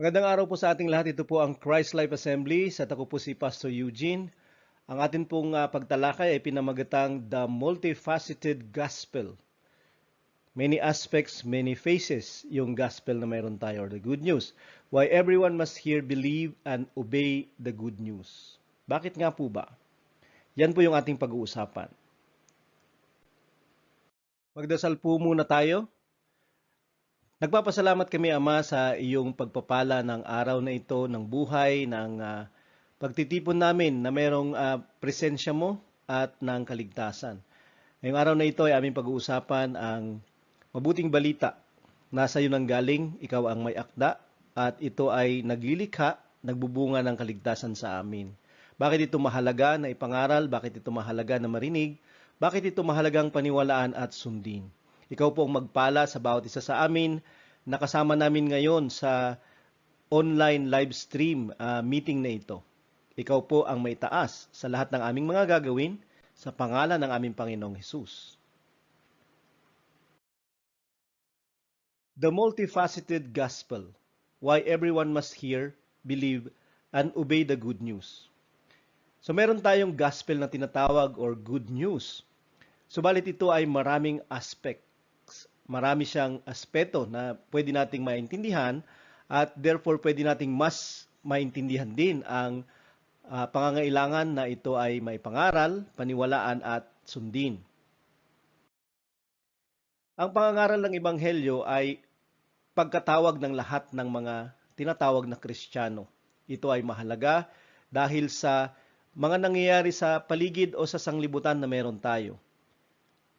Magandang araw po sa ating lahat. Ito po ang Christ Life Assembly. Sa ako po si Pastor Eugene. Ang atin pong pagtalakay ay pinamagatang The Multifaceted Gospel. Many aspects, many faces yung gospel na mayroon tayo, or the good news. Why everyone must hear, believe, and obey the good news. Bakit nga po ba? Yan po yung ating pag-uusapan. Magdasal po muna tayo. Nagpapasalamat kami, Ama, sa iyong pagpapala ng araw na ito, ng buhay, ng pagtitipon namin na mayroong presensya mo at ng kaligtasan. Ngayong araw na ito ay aming pag-uusapan ang mabuting balita. Nasa iyo nang galing, ikaw ang may akda, at ito ay naglilikha, nagbubunga ng kaligtasan sa amin. Bakit ito mahalaga na ipangaral? Bakit ito mahalaga na marinig? Bakit ito mahalagang paniwalaan at sundin? Ikaw po ang magpala sa bawat isa sa amin. Nakasama namin ngayon sa online live stream meeting na ito. Ikaw po ang may taas sa lahat ng aming mga gagawin sa pangalan ng aming Panginoong Hesus. The Multifaceted Gospel. Why everyone must hear, believe, and obey the good news. So meron tayong gospel na tinatawag or good news. Subalit ito ay maraming aspect. Marami siyang aspeto na pwede nating maintindihan at therefore pwede nating mas maintindihan din ang pangangailangan na ito ay maipangaral, paniwalaan at sundin. Ang pangangaral ng Ebanghelyo ay pagkatawag ng lahat ng mga tinatawag na Kristiyano. Ito ay mahalaga dahil sa mga nangyayari sa paligid o sa sanglibutan na meron tayo.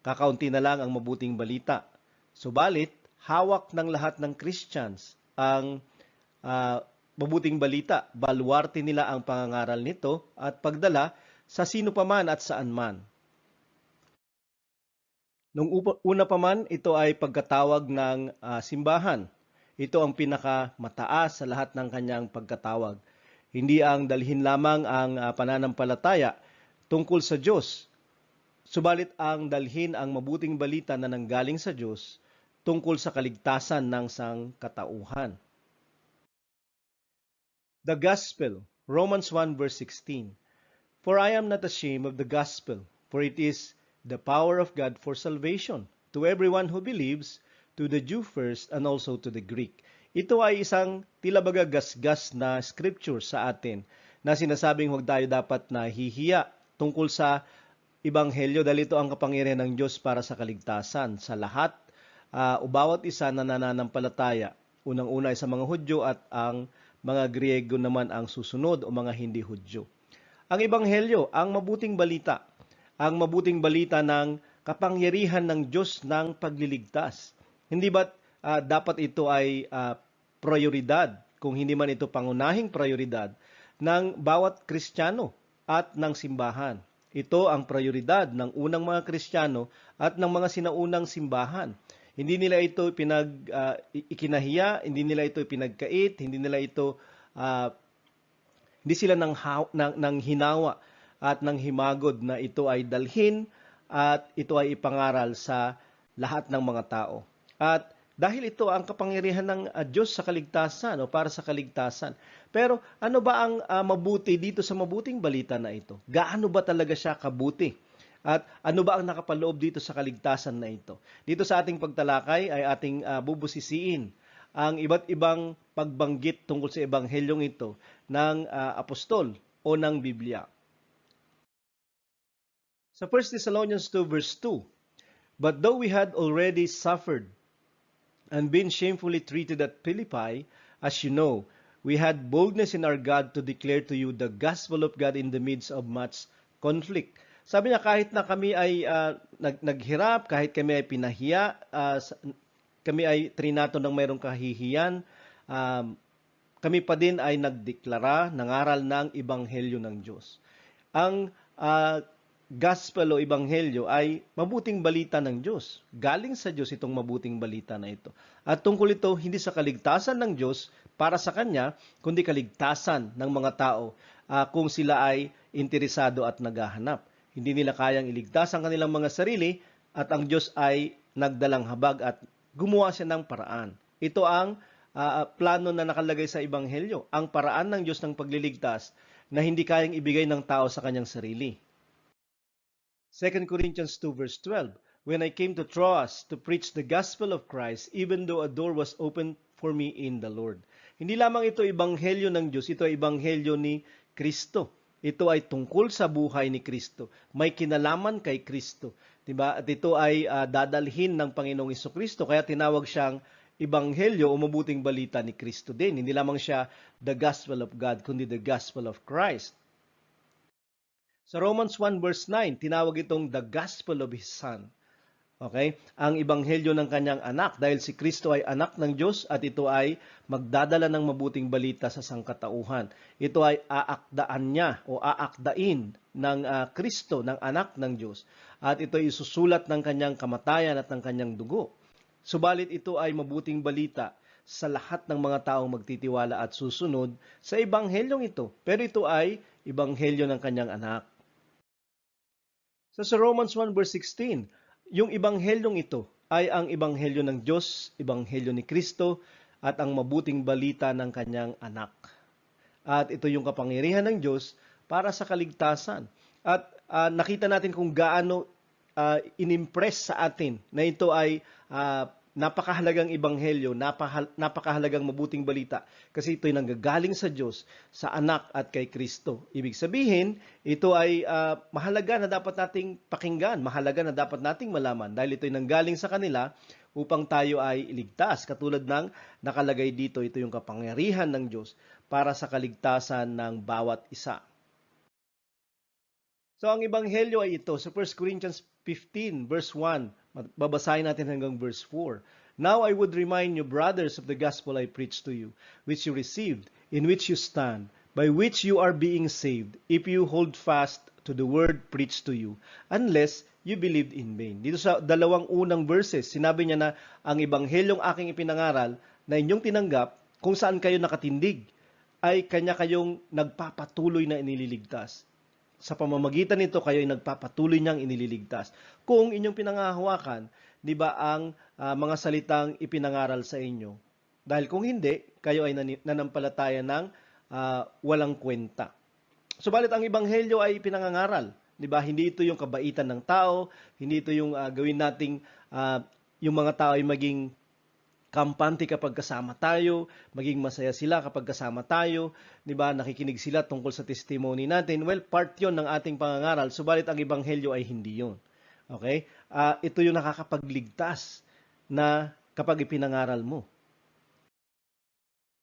Kakaunti na lang ang mabuting balita. Subalit, hawak ng lahat ng Christians ang mabuting balita. Baluarte nila ang pangangaral nito at pagdala sa sino paman at saan man. Nung una pa man, ito ay pagkatawag ng simbahan. Ito ang pinakamataas sa lahat ng kanyang pagkatawag. Hindi ang dalhin lamang ang pananampalataya tungkol sa Diyos. Subalit ang dalhin ang mabuting balita na nanggaling sa Diyos tungkol sa kaligtasan ng sangkatauhan. The Gospel, Romans 1 verse 16. For I am not ashamed of the gospel, for it is the power of God for salvation to everyone who believes, to the Jew first and also to the Greek. Ito ay isang tila baga gasgas na scripture sa atin na sinasabing huwag tayo dapat nahihiya tungkol sa Ebanghelyo dahil ito ang kapangyarihan ng Diyos para sa kaligtasan sa lahat o bawat isa na nananampalataya. Unang-una ay sa mga Hudyo at ang mga Griego naman ang susunod o mga hindi Hudyo. Ang Ebanghelyo, ang mabuting balita. Ang mabuting balita ng kapangyarihan ng Diyos ng pagliligtas. Hindi ba dapat ito ay prioridad, kung hindi man ito pangunahing prioridad, ng bawat Kristiyano at ng simbahan. Ito ang prioridad ng unang mga Kristiyano at ng mga sinaunang simbahan. Hindi nila ito ikinahiya, hindi nila ito pinagkait, hindi sila nang hinawa at nang himagod na ito ay dalhin at ito ay ipangaral sa lahat ng mga tao. At dahil ito ang kapangyarihan ng Diyos sa kaligtasan o para sa kaligtasan. Pero ano ba ang mabuti dito sa mabuting balita na ito? Gaano ba talaga siya kabuti? At ano ba ang nakapaloob dito sa kaligtasan na ito? Dito sa ating pagtalakay ay ating bubusisiin ang iba't ibang pagbanggit tungkol sa ebanghelyong ito ng apostol o ng Biblia. Sa 1 Thessalonians 2 verse 2, But though we had already suffered and been shamefully treated at Philippi, as you know, we had boldness in our God to declare to you the gospel of God in the midst of much conflict. Sabi niya, kahit na kami ay naghirap, kahit kami ay pinahiya, kami ay trinato ng mayroong kahihiyan, kami pa din ay nagdeklara, nangaral ng Ebanghelyo ng Diyos. Ang gospel o Ebanghelyo ay mabuting balita ng Diyos. Galing sa Diyos itong mabuting balita na ito. At tungkol ito, hindi sa kaligtasan ng Diyos para sa Kanya, kundi kaligtasan ng mga tao kung sila ay interesado at naghahanap. Hindi nila kayang iligtas ang kanilang mga sarili at ang Diyos ay nagdalang habag at gumawa siya ng paraan. Ito ang plano na nakalagay sa Ebanghelyo, ang paraan ng Diyos ng pagliligtas na hindi kayang ibigay ng tao sa kanyang sarili. 2 Corinthians 2 verse 12, when I came to Troas to preach the gospel of Christ, even though a door was opened for me in the Lord. Hindi lamang ito ebanghelyo ng Diyos, ito ay ebanghelyo ni Kristo. Ito ay tungkol sa buhay ni Kristo. May kinalaman kay Kristo. Diba? At ito ay dadalhin ng Panginoong Hesukristo. Kaya tinawag siyang ebanghelyo o mabuting balita ni Kristo din. Hindi lamang siya the gospel of God, kundi the gospel of Christ. Sa Romans 1 verse 9, tinawag itong the gospel of His Son. Okay? Ang ebanghelyo ng kanyang anak dahil si Kristo ay anak ng Diyos at ito ay magdadala ng mabuting balita sa sangkatauhan. Ito ay aakdaan niya o aakdain ng Kristo, ng anak ng Diyos. At ito ay isusulat ng kanyang kamatayan at ng kanyang dugo. Subalit ito ay mabuting balita sa lahat ng mga taong magtitiwala at susunod sa ebanghelyong ito. Pero ito ay ebanghelyo ng kanyang anak. Sa Romans 1 verse 16, yung ebanghelyong ito ay ang ebanghelyo ng Diyos, ebanghelyo ni Kristo, at ang mabuting balita ng kanyang anak. At ito yung kapangyarihan ng Diyos para sa kaligtasan. At nakita natin kung gaano inimpress sa atin na ito ay napakahalagang ebanghelyo, napakahalagang mabuting balita kasi ito ay nanggagaling sa Diyos, sa anak at kay Kristo. Ibig sabihin, ito ay mahalaga na dapat nating pakinggan, mahalaga na dapat nating malaman dahil ito ay nanggaling sa kanila upang tayo ay iligtas. Katulad ng nakalagay dito, ito yung kapangyarihan ng Diyos para sa kaligtasan ng bawat isa. So ang ebanghelyo ay ito sa 1 Corinthians 15 verse 1. Babasahin natin hanggang verse 4. Now I would remind you, brothers, of the gospel I preached to you, which you received, in which you stand, by which you are being saved, if you hold fast to the word preached to you, unless you believed in vain. Dito sa dalawang unang verses, sinabi niya na ang ebanghelyong aking ipinangaral na inyong tinanggap, kung saan kayo nakatindig, ay kanya kayong nagpapatuloy na inililigtas. Sa pamamagitan nito, kayo ay nagpapatuloy niyang inililigtas. Kung inyong pinangahawakan, di ba, ang mga salitang ipinangaral sa inyo. Dahil kung hindi, kayo ay nanampalataya ng walang kwenta. Subalit ang ebanghelyo ay pinangangaral. Di ba? Hindi ito yung kabaitan ng tao, hindi ito yung gawin nating yung mga tao ay maging kampante kapag kasama tayo, maging masaya sila kapag kasama tayo, 'di ba? Nakikinig sila tungkol sa testimony natin. Well, part 'yon ng ating pangangaral, subalit ang ebanghelyo ay hindi 'yon. Okay? Ito yung nakakapagligtas na kapag ipinangaral mo.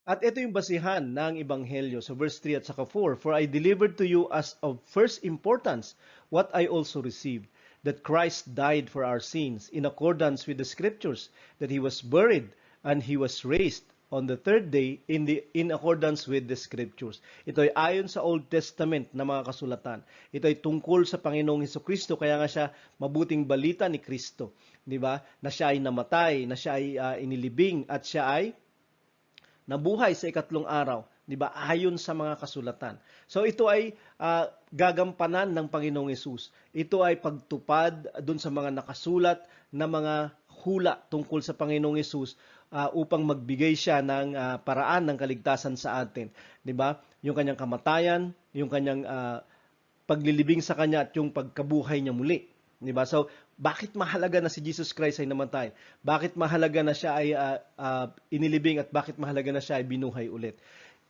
At ito yung basihan ng ebanghelyo sa verse 3 at saka 4, for I delivered to you as of first importance what I also received, that Christ died for our sins in accordance with the scriptures, that he was buried and he was raised on the third day in accordance with the scriptures. Ito ay ayon sa Old Testament na mga kasulatan. Ito ay tungkol sa Panginoong Hesukristo, kaya nga siya mabuting balita ni Kristo, di ba? Na siya ay namatay, na siya ay inilibing at siya ay nabuhay sa ikatlong araw, di ba? Ayon sa mga kasulatan. So ito ay gagampanan ng Panginoong Hesus. Ito ay pagtupad dun sa mga nakasulat na mga hula tungkol sa Panginoong Hesus upang magbigay siya ng paraan ng kaligtasan sa atin, di ba? Yung kanyang kamatayan, yung kanyang paglilibing sa kanya at yung pagkabuhay niya muli, di ba? So bakit mahalaga na si Jesus Christ ay namatay? Bakit mahalaga na siya ay inilibing at bakit mahalaga na siya ay binuhay ulit?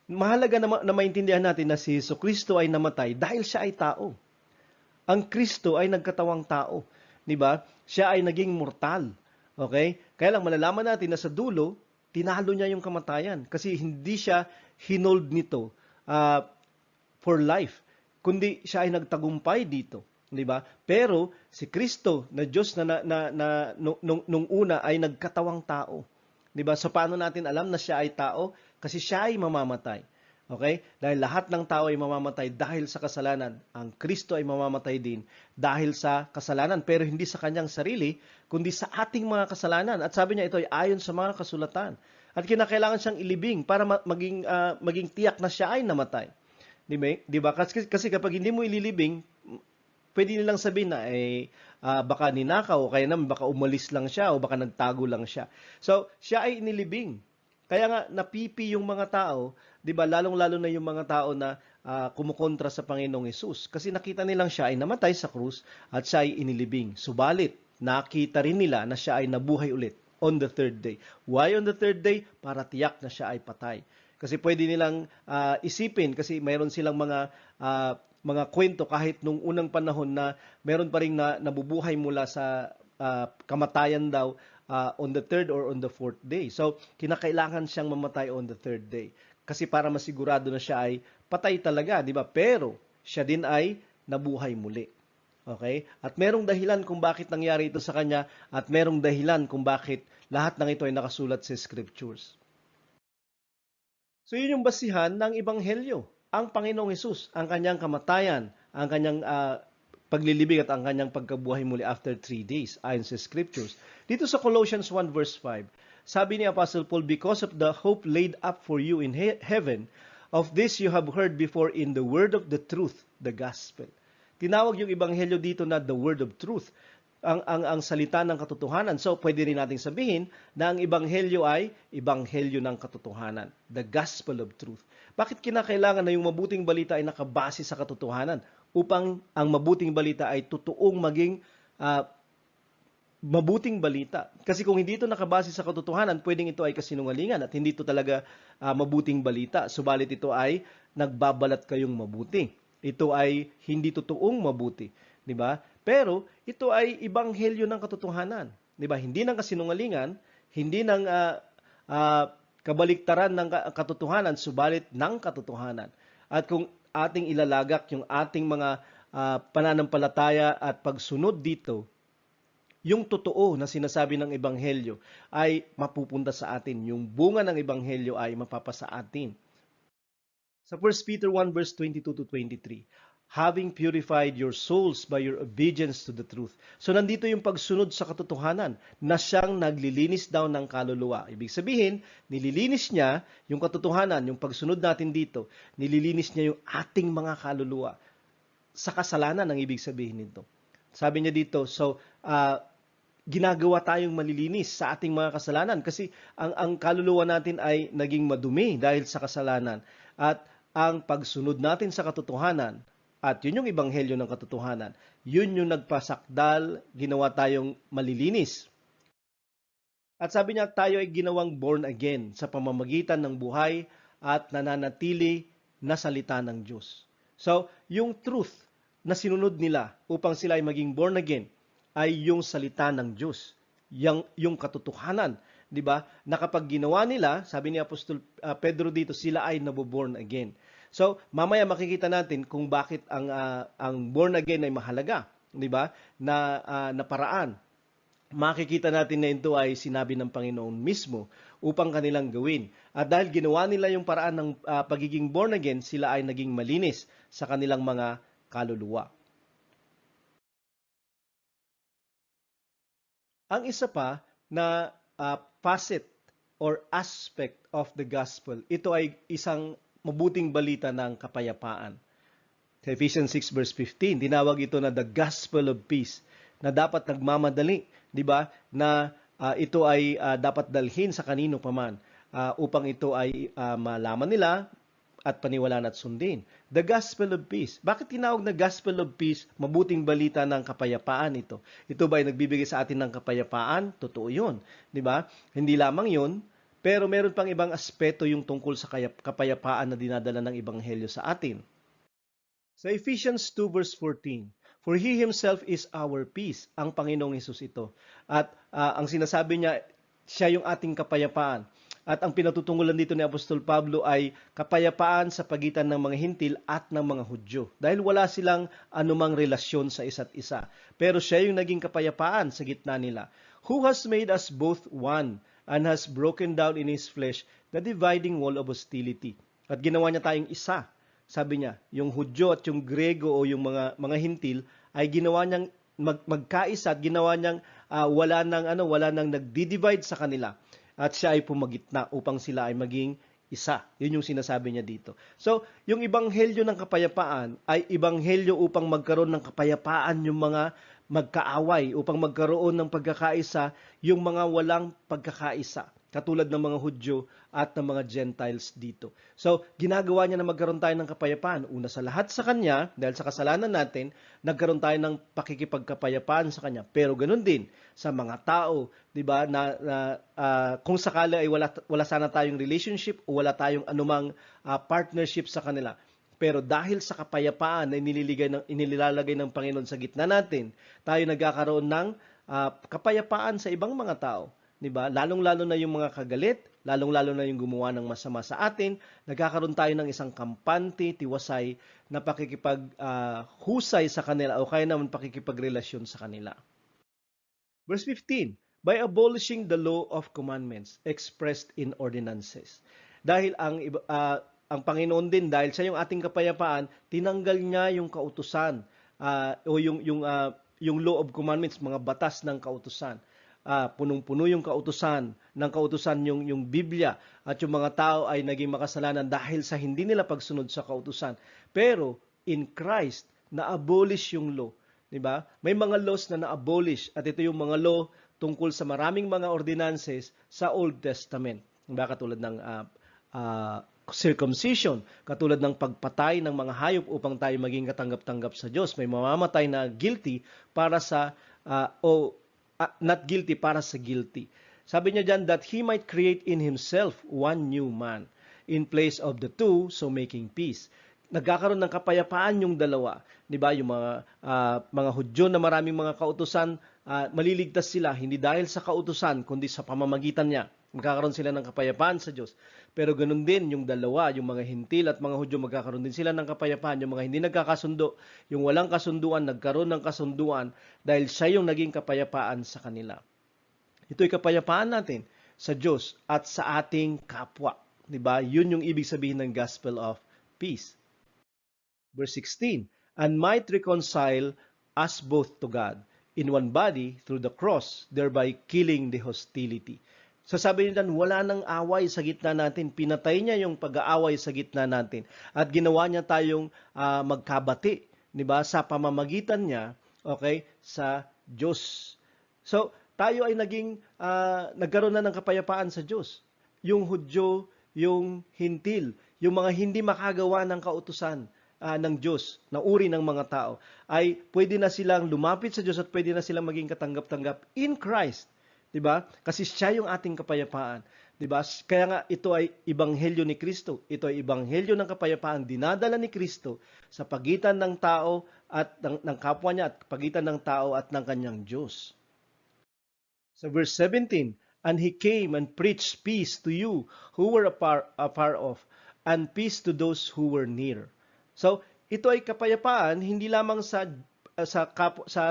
Mahalaga na maintindihan natin na si Jesucristo ay namatay dahil siya ay tao. Ang Kristo ay nagkatawang tao, di ba? Siya ay naging mortal. Okay? Kaya lang malalaman natin na sa dulo, tinalo niya yung kamatayan kasi hindi siya hinold nito for life, kundi siya ay nagtagumpay dito. Di ba? Pero si Kristo na Diyos nung una ay nagkatawang tao. Di ba? So paano natin alam na siya ay tao? Kasi siya ay mamamatay. Okay? Dahil lahat ng tao ay mamamatay dahil sa kasalanan. Ang Kristo ay mamamatay din dahil sa kasalanan, pero hindi sa kanyang sarili, kundi sa ating mga kasalanan. At sabi niya, ito ay ayon sa mga kasulatan. At kinakailangan siyang ilibing para maging tiyak na siya ay namatay. Di ba? Kasi kapag hindi mo ililibing, pwede nilang sabihin na baka ninakaw o kaya naman baka umalis lang siya o baka nagtago lang siya. So, siya ay inilibing. Kaya nga napipi yung mga tao, 'di ba? Lalong-lalo na yung mga tao na kumukontra sa Panginoong Hesus kasi nakita nilang siya ay namatay sa krus at siya ay inilibing. Subalit, nakita rin nila na siya ay nabuhay ulit on the third day. Why on the third day? Para tiyak na siya ay patay. Kasi pwede nilang isipin kasi mayroon silang mga kwento kahit nung unang panahon na meron pa ring nabubuhay mula sa kamatayan daw on the third or on the fourth day. So, kinakailangan siyang mamatay on the third day. Kasi para masigurado na siya ay patay talaga, di ba? Pero, siya din ay nabuhay muli. Okay? At merong dahilan kung bakit nangyari ito sa kanya at merong dahilan kung bakit lahat ng ito ay nakasulat sa scriptures. So, yun yung basihan ng Ebanghelyo. Ang Panginoong Hesus, ang kanyang kamatayan, ang kanyang paglilibing at ang kanyang pagkabuhay muli after 3 days ayon sa scriptures. Dito sa Colossians 1 verse 5, sabi ni Apostle Paul, because of the hope laid up for you in heaven, of this you have heard before in the word of the truth, the gospel. Tinawag yung ebanghelyo dito na the word of truth, ang salita ng katotohanan. So, pwede rin nating sabihin na ang ebanghelyo ay ebanghelyo ng katotohanan, the gospel of truth. Bakit kinakailangan na yung mabuting balita ay nakabase sa katotohanan? Upang ang mabuting balita ay totoong maging mabuting balita. Kasi kung hindi ito nakabase sa katotohanan, pwedeng ito ay kasinungalingan at hindi ito talaga mabuting balita. Subalit ito ay nagbabalat kayong mabuti. Ito ay hindi totoong mabuti, di ba? Pero ito ay ebanghelyo ng katotohanan, di ba? Hindi ng kasinungalingan, hindi ng kabaliktaran ng katotohanan, subalit ng katotohanan. At kung ating ilalagak yung ating mga pananampalataya at pagsunod dito, yung totoo na sinasabi ng ebanghelyo ay mapupunta sa atin. Yung bunga ng ebanghelyo ay mapapasa atin. Sa 1 Peter 1 verse 22 to 23, having purified your souls by your obedience to the truth. So nandito yung pagsunod sa katotohanan na siyang naglilinis daw ng kaluluwa. Ibig sabihin, nililinis niya yung katotohanan, yung pagsunod natin dito, nililinis niya yung ating mga kaluluwa sa kasalanan ang ibig sabihin nito. Sabi niya dito, so ginagawa tayong malilinis sa ating mga kasalanan kasi ang kaluluwa natin ay naging madumi dahil sa kasalanan. At ang pagsunod natin sa katotohanan, at yun yung ebanghelyo ng katotohanan, yun yung nagpasakdal, ginawa tayong malilinis. At sabi niya, tayo ay ginawang born again sa pamamagitan ng buhay at nananatili na salita ng Diyos. So, yung truth na sinunod nila upang sila ay maging born again ay yung salita ng Diyos, yung katotohanan. Di ba? Na kapag ginawa nila, sabi ni Apostol Pedro dito, sila ay naboborn again. So, mamaya makikita natin kung bakit ang born again ay mahalaga, di ba? Na paraan. Makikita natin na ito ay sinabi ng Panginoon mismo upang kanilang gawin. At dahil ginawa nila yung paraan ng pagiging born again, sila ay naging malinis sa kanilang mga kaluluwa. Ang isa pa na facet or aspect of the gospel, ito ay isang mabuting balita ng kapayapaan. Sa Ephesians 6 verse 15, tinawag ito na the gospel of peace, na dapat nagmamadali, di ba? Na ito ay dapat dalhin sa kanino paman upang ito ay malaman nila at paniwalaan at sundin. The gospel of peace. Bakit tinawag na gospel of peace? Mabuting balita ng kapayapaan ito. Ito ba ay nagbibigay sa atin ng kapayapaan? Totoo yun. Di ba? Hindi lamang yun, pero meron pang ibang aspeto yung tungkol sa kapayapaan na dinadala ng ebanghelyo sa atin. Sa Ephesians 2 verse 14, for He Himself is our peace. Ang Panginoong Hesus ito. At ang sinasabi niya, siya yung ating kapayapaan. At ang pinatutunggulan dito ni Apostol Pablo ay kapayapaan sa pagitan ng mga Hintil at ng mga Hudyo. Dahil wala silang anumang relasyon sa isa't isa. Pero siya yung naging kapayapaan sa gitna nila. Who has made us both one and has broken down in His flesh the dividing wall of hostility. At ginawa niya tayong isa. Sabi niya, yung Hudyo at yung Grego o yung mga Hintil ay ginawa niyang magkaisa at ginawa niyang wala nang nagdi-divide sa kanila. At siya ay pumagitna upang sila ay maging isa. Yun yung sinasabi niya dito. So, yung ebanghelyo ng kapayapaan ay ebanghelyo upang magkaroon ng kapayapaan yung mga magkaaway, upang magkaroon ng pagkakaisa yung mga walang pagkakaisa. katulad ng mga Hudyo at ng mga Gentiles dito. So, ginagawa niya na magkaroon tayo ng kapayapaan. Una sa lahat sa Kanya, dahil sa kasalanan natin, nagkaroon tayo ng pakikipagkapayapaan sa Kanya. Pero ganun din sa mga tao, di ba, kung sakali ay wala sana tayong relationship o wala tayong anumang partnership sa kanila. Pero dahil sa kapayapaan na inilalagay ng Panginoon sa gitna natin, tayo nagkakaroon ng kapayapaan sa ibang mga tao. Diba? Lalong-lalo na yung mga kagalit, lalong-lalo na yung gumawa ng masama sa atin, nagkakaroon tayo ng isang kampante, tiwasay, na pakikipaghusay sa kanila o kaya naman pakikipagrelasyon sa kanila. Verse 15, by abolishing the law of commandments expressed in ordinances. Dahil ang Panginoon din, dahil siya yung ating kapayapaan, tinanggal niya yung kautusan o yung law of commandments, mga batas ng kautusan. Punong-puno yung kautusan yung Biblia at yung mga tao ay naging makasalanan dahil sa hindi nila pagsunod sa kautusan. Pero in Christ, na-abolish yung law. Diba? May mga laws na na-abolish at ito yung mga law tungkol sa maraming mga ordinances sa Old Testament. Diba? Katulad ng circumcision, katulad ng pagpatay ng mga hayop upang tayo maging katanggap-tanggap sa Diyos. May mamamatay na guilty para sa not guilty para sa guilty. Sabi niya dyan that he might create in himself one new man in place of the two, so making peace. Nagkakaroon ng kapayapaan yung dalawa. Diba? Yung mga Hudyo na maraming mga kautusan, maliligtas sila hindi dahil sa kautusan kundi sa pamamagitan niya. Magkakaroon sila ng kapayapaan sa Diyos. Pero ganun din yung dalawa, yung mga Hintil at mga Hudyo, magkakaroon din sila ng kapayapaan. Yung mga hindi nagkakasundo, yung walang kasunduan, nagkaroon ng kasunduan dahil siya yung naging kapayapaan sa kanila. Ito'y kapayapaan natin sa Diyos at sa ating kapwa. Diba? Yun yung ibig sabihin ng gospel of peace. Verse 16, and might reconcile us both to God in one body through the cross, thereby killing the hostility. So sabi niya, wala nang away sa gitna natin. Pinatay niya yung pag-aaway sa gitna natin. At ginawa niya tayong magkabati, di ba? Sa pamamagitan niya, okay, sa Diyos. So tayo ay nagkaroon na ng kapayapaan sa Diyos. Yung Hudyo, yung Hintil, yung mga hindi makagawa ng kautusan ng Diyos, na uri ng mga tao, ay pwede na silang lumapit sa Diyos at pwede na silang maging katanggap-tanggap in Christ. Diba? Kasi siya yung ating kapayapaan. Diba? Kaya nga ito ay ebanghelyo ni Kristo. Ito ay ebanghelyo ng kapayapaan dinadala ni Kristo sa pagitan ng tao at ng kapwa niya at pagitan ng tao at ng kanyang Diyos. Sa verse 17, and he came and preached peace to you who were afar off, and peace to those who were near. So, ito ay kapayapaan hindi lamang sa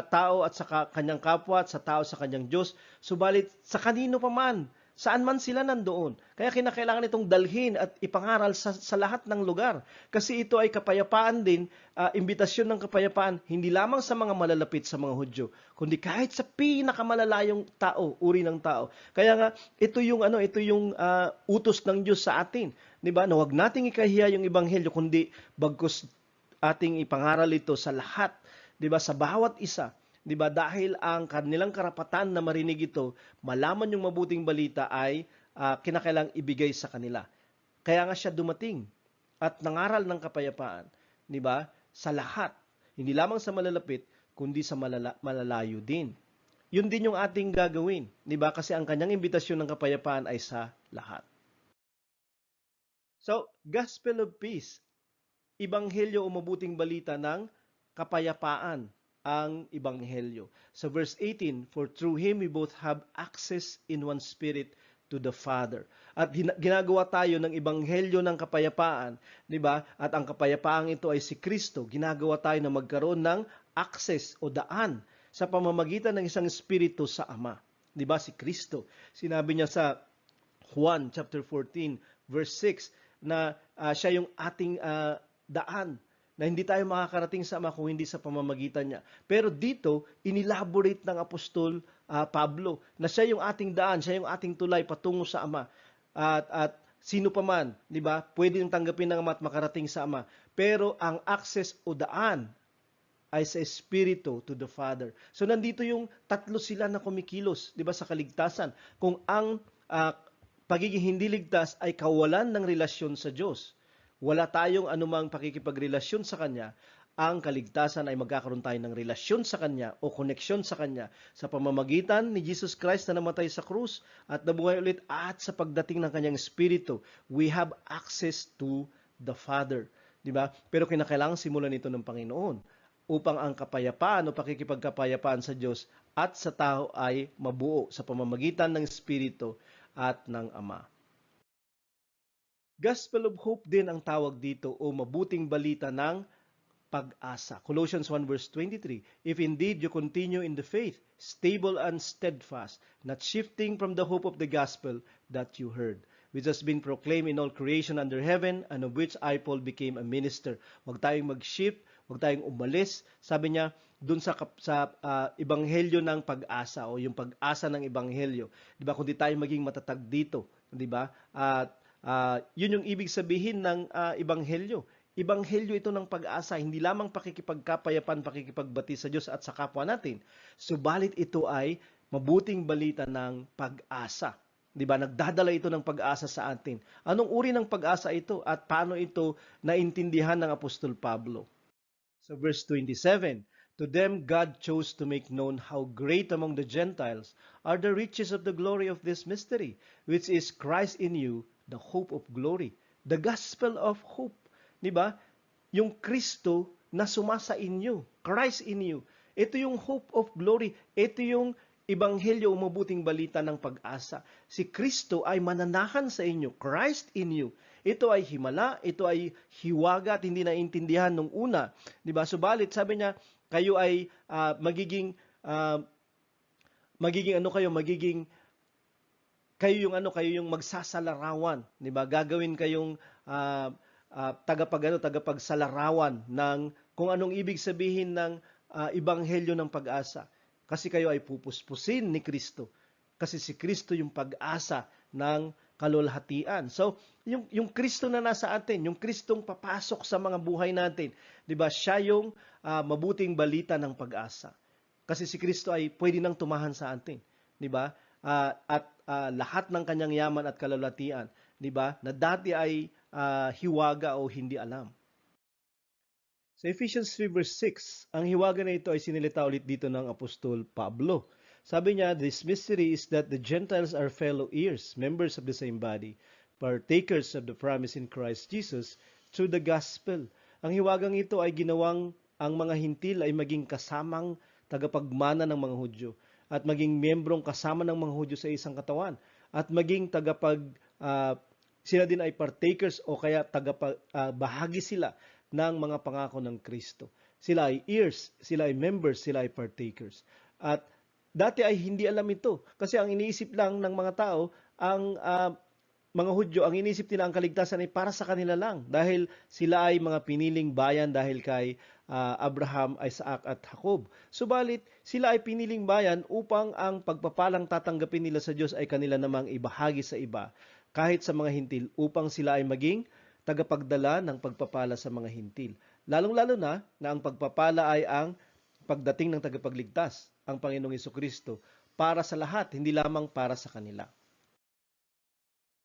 tao at sa kanyang kapwa at sa tao sa kanyang Diyos, subalit sa kanino pa man, saan man sila nandoon. Kaya kinakailangan itong dalhin at ipangaral sa lahat ng lugar. Kasi ito ay kapayapaan din, imbitasyon ng kapayapaan, hindi lamang sa mga malalapit sa mga Hudyo, kundi kahit sa pinakamalalayong tao, uri ng tao. Kaya nga, ito yung utos ng Diyos sa atin. Diba? Na huwag nating ikahiya yung ebanghelyo, kundi bagkus ating ipangaral ito sa lahat. Diba, sa bawat isa, diba, dahil ang kanilang karapatan na marinig ito, malaman yung mabuting balita ay kinakailang ibigay sa kanila. Kaya nga siya dumating at nangaral ng kapayapaan, diba, sa lahat, hindi lamang sa malalapit, kundi sa malalayo din. Yun din yung ating gagawin, diba, kasi ang kanyang imbitasyon ng kapayapaan ay sa lahat. So, gospel of peace, ibanghelyo o mabuting balita ng kapayapaan ang ebanghelyo. So verse 18, for through him we both have access in one spirit to the Father. At ginagawa tayo ng ebanghelyo ng kapayapaan, di ba? At ang kapayapaang ito ay si Kristo. Ginagawa tayo na magkaroon ng access o daan sa pamamagitan ng isang espiritu sa Ama. Di ba? Si Kristo. Sinabi niya sa Juan chapter 14 verse 6 na siya yung ating daan na hindi tayo makakarating sa Ama kung hindi sa pamamagitan niya. Pero dito, inelaborate ng Apostol Pablo na siya yung ating daan, siya yung ating tulay patungo sa Ama. At sino pa man, di ba, pwede yung tanggapin ng Ama at makarating sa Ama. Pero ang access o daan ay sa Espiritu to the Father. So nandito yung tatlo sila na kumikilos, di ba, sa kaligtasan. Kung ang pagiging hindi ligtas ay kawalan ng relasyon sa Diyos. Wala tayong anumang pakikipagrelasyon sa Kanya. Ang kaligtasan ay magkakaroon tayo ng relasyon sa Kanya o koneksyon sa Kanya sa pamamagitan ni Jesus Christ na namatay sa krus at nabuhay ulit at sa pagdating ng Kanyang Espiritu. We have access to the Father. Diba? Pero kinakailangan simulan ito ng Panginoon upang ang kapayapaan o pakikipagkapayapaan sa Diyos at sa tao ay mabuo sa pamamagitan ng Espiritu at ng Ama. Gospel of Hope din ang tawag dito o mabuting balita ng pag-asa. Colossians 1 verse 23, if indeed you continue in the faith, stable and steadfast, not shifting from the hope of the gospel that you heard, which has been proclaimed in all creation under heaven, and of which I, Paul, became a minister. Huwag tayong mag-shift, huwag tayong umalis. Sabi niya, dun sa ebanghelyo ng pag-asa o yung pag-asa ng ebanghelyo. Diba? Kundi tayo maging matatag dito. Diba? At yun yung ibig sabihin ng ebanghelyo. Ebanghelyo ito ng pag-asa, hindi lamang pakikipagkapayapan, pakikipagbati sa Diyos at sa kapwa natin. Subalit ito ay mabuting balita ng pag-asa. Diba? Nagdadala ito ng pag-asa sa atin. Anong uri ng pag-asa ito at paano ito naintindihan ng Apostol Pablo? So verse 27, to them God chose to make known how great among the Gentiles are the riches of the glory of this mystery, which is Christ in you, the hope of glory. The gospel of hope. Diba? Yung Kristo na sumasa inyo. Christ in you. Ito yung hope of glory. Ito yung ebanghelyo o mabuting balita ng pag-asa. Si Kristo ay mananahan sa inyo. Christ in you. Ito ay himala, ito ay hiwaga at hindi naintindihan nung una. Diba? Subalit, sabi niya, kayo ay kayo yung magsasalarawan, 'di ba? Gagawin kayong tagapagsalarawan ng kung anong ibig sabihin ng ebanghelyo ng pag-asa. Kasi kayo ay pupuspusin ni Kristo. Kasi si Kristo yung pag-asa ng kalulhatian. So, yung Kristo na nasa atin, yung Kristong papasok sa mga buhay natin, 'di ba? Siya yung mabuting balita ng pag-asa. Kasi si Kristo ay pwede nang tumahan sa atin, 'di ba? At lahat ng kanyang yaman at kalulhatian, 'di ba? Na dati ay hiwaga o hindi alam. Sa Ephesians 3 verse 6, ang hiwaga na ito ay sinilita ulit dito ng Apostol Pablo. Sabi niya, this mystery is that the Gentiles are fellow heirs, members of the same body, partakers of the promise in Christ Jesus through the gospel. Ang hiwagang ito ay ginawang ang mga hintil ay maging kasamang tagapagmana ng mga Hudyo at maging membrong kasama ng mga Hudyo sa isang katawan at maging sila din ay partakers o kaya bahagi sila ng mga pangako ng Kristo. Sila ay heirs, sila ay members, sila ay partakers. At dati ay hindi alam ito kasi ang iniisip lang ng mga tao, ang mga Hudyo, ang iniisip nila ang kaligtasan ay para sa kanila lang dahil sila ay mga piniling bayan dahil kay Abraham, Isaac at Jacob. Subalit, sila ay piniling bayan upang ang pagpapalang tatanggapin nila sa Diyos ay kanila namang ibahagi sa iba kahit sa mga hintil upang sila ay maging tagapagdala ng pagpapala sa mga hintil. Lalong-lalo na ang pagpapala ay ang pagdating ng tagapagligtas, ang Panginoong Hesukristo, para sa lahat, hindi lamang para sa kanila.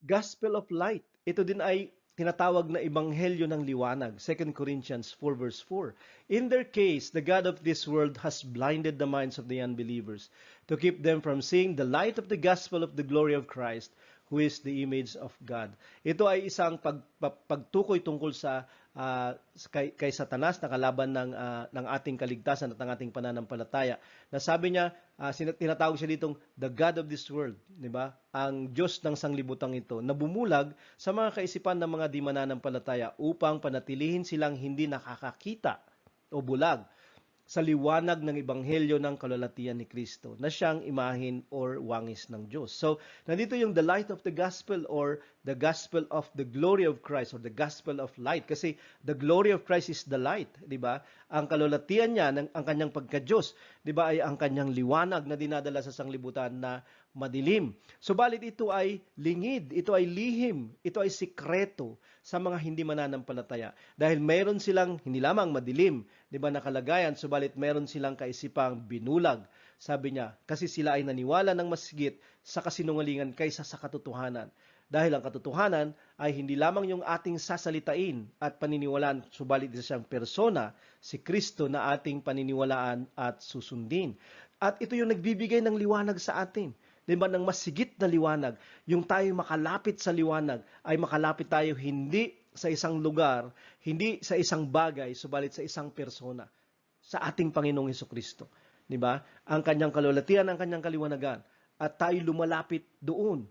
Gospel of Light, ito din ay tinatawag na ebanghelyo ng liwanag, 2 Corinthians 4 verse 4. In their case, the God of this world has blinded the minds of the unbelievers to keep them from seeing the light of the gospel of the glory of Christ, who is the image of God. Ito ay isang pagtukoy tungkol sa kay Satanas na kalaban ng ating kaligtasan at ng ating pananampalataya. Na sabi niya, tinatawag siya ditong the God of this world, di ba? Ang Diyos ng sanglibutang ito na bumulag sa mga kaisipan ng mga di mananampalataya upang panatilihin silang hindi nakakakita o bulag sa liwanag ng ebanghelyo ng kalulhatian ni Kristo na siyang imahin or wangis ng Diyos. So, nandito yung the light of the gospel or the gospel of the glory of Christ or the gospel of light. Kasi the glory of Christ is the light, di ba? Ang kalulhatian niya, ang kanyang pagka-Diyos, di ba, ay ang kanyang liwanag na dinadala sa sanglibutan na madilim. Subalit ito ay lingid, ito ay lihim, ito ay sikreto sa mga hindi mananampalataya. Dahil mayroon silang hindi lamang madilim, di ba, nakalagayan, subalit mayroon silang kaisipang binulag. Sabi niya, kasi sila ay naniwala ng mas higit sa kasinungalingan kaysa sa katotohanan. Dahil ang katotohanan ay hindi lamang yung ating sasalitain at paniniwalaan, subalit isa siyang persona, si Kristo na ating paniniwalaan at susundin. At ito yung nagbibigay ng liwanag sa atin. Diba, ng mas sigit na liwanag, yung tayo makalapit sa liwanag, ay makalapit tayo hindi sa isang lugar, hindi sa isang bagay, subalit sa isang persona, sa ating Panginoong Hesukristo. Diba? Ang kanyang kalulatian, ang kanyang kaliwanagan. At tayo lumalapit doon.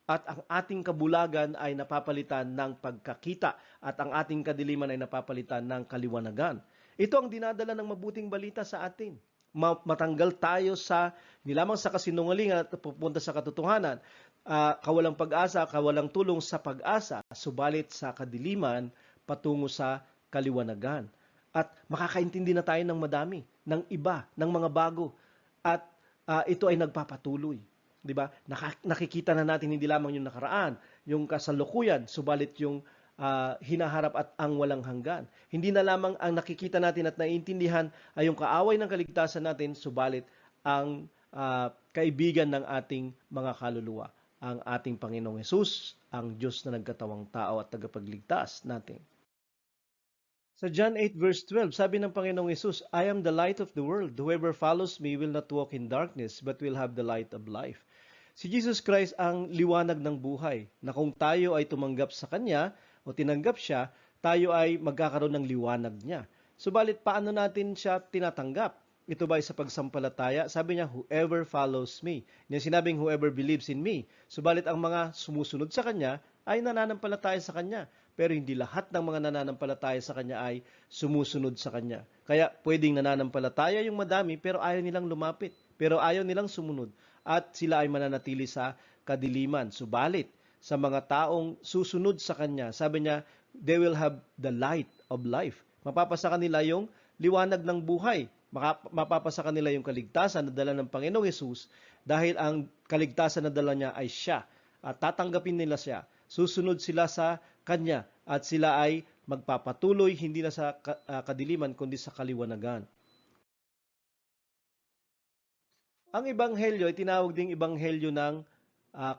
At ang ating kabulagan ay napapalitan ng pagkakita at ang ating kadiliman ay napapalitan ng kaliwanagan. Ito ang dinadala ng mabuting balita sa atin. Matanggal tayo sa, hindi lamang sa kasinungalingan at pupunta sa katotohanan, kawalang pag-asa, kawalang tulong sa pag-asa, subalit sa kadiliman patungo sa kaliwanagan. At makakaintindi na tayo ng madami, ng iba, ng mga bago. At ito ay nagpapatuloy. Diba? Nakikita na natin hindi lamang yung nakaraan, yung kasalukuyan, subalit yung hinaharap at ang walang hanggan. Hindi na lamang ang nakikita natin at naiintindihan ay yung kaaway ng kaligtasan natin, subalit ang kaibigan ng ating mga kaluluwa, ang ating Panginoong Hesus, ang Diyos na nagkatawang tao at tagapagligtas natin. Sa John 8 verse 12, sabi ng Panginoong Hesus, I am the light of the world. Whoever follows me will not walk in darkness, but will have the light of life. Si Jesus Christ ang liwanag ng buhay, na kung tayo ay tumanggap sa Kanya, o tinanggap siya, tayo ay magkakaroon ng liwanag niya. Subalit, paano natin siya tinatanggap? Ito ba ay sa pagsampalataya? Sabi niya, whoever follows me. Niya sinabing, whoever believes in me. Subalit, ang mga sumusunod sa Kanya ay nananampalataya sa Kanya. Pero hindi lahat ng mga nananampalataya sa Kanya ay sumusunod sa Kanya. Kaya, pwedeng nananampalataya yung madami, pero ayaw nilang lumapit. Pero ayaw nilang sumunod. At sila ay mananatili sa kadiliman. Subalit, sa mga taong susunod sa Kanya, sabi niya, they will have the light of life. Mapapasa kanila yung liwanag ng buhay. Mapapasa kanila yung kaligtasan na dala ng Panginoong Hesus dahil ang kaligtasan na dala niya ay siya. At tatanggapin nila siya. Susunod sila sa Kanya at sila ay magpapatuloy hindi na sa kadiliman kundi sa kaliwanagan. Ang ebanghelyo ay tinawag ding ebanghelyo ng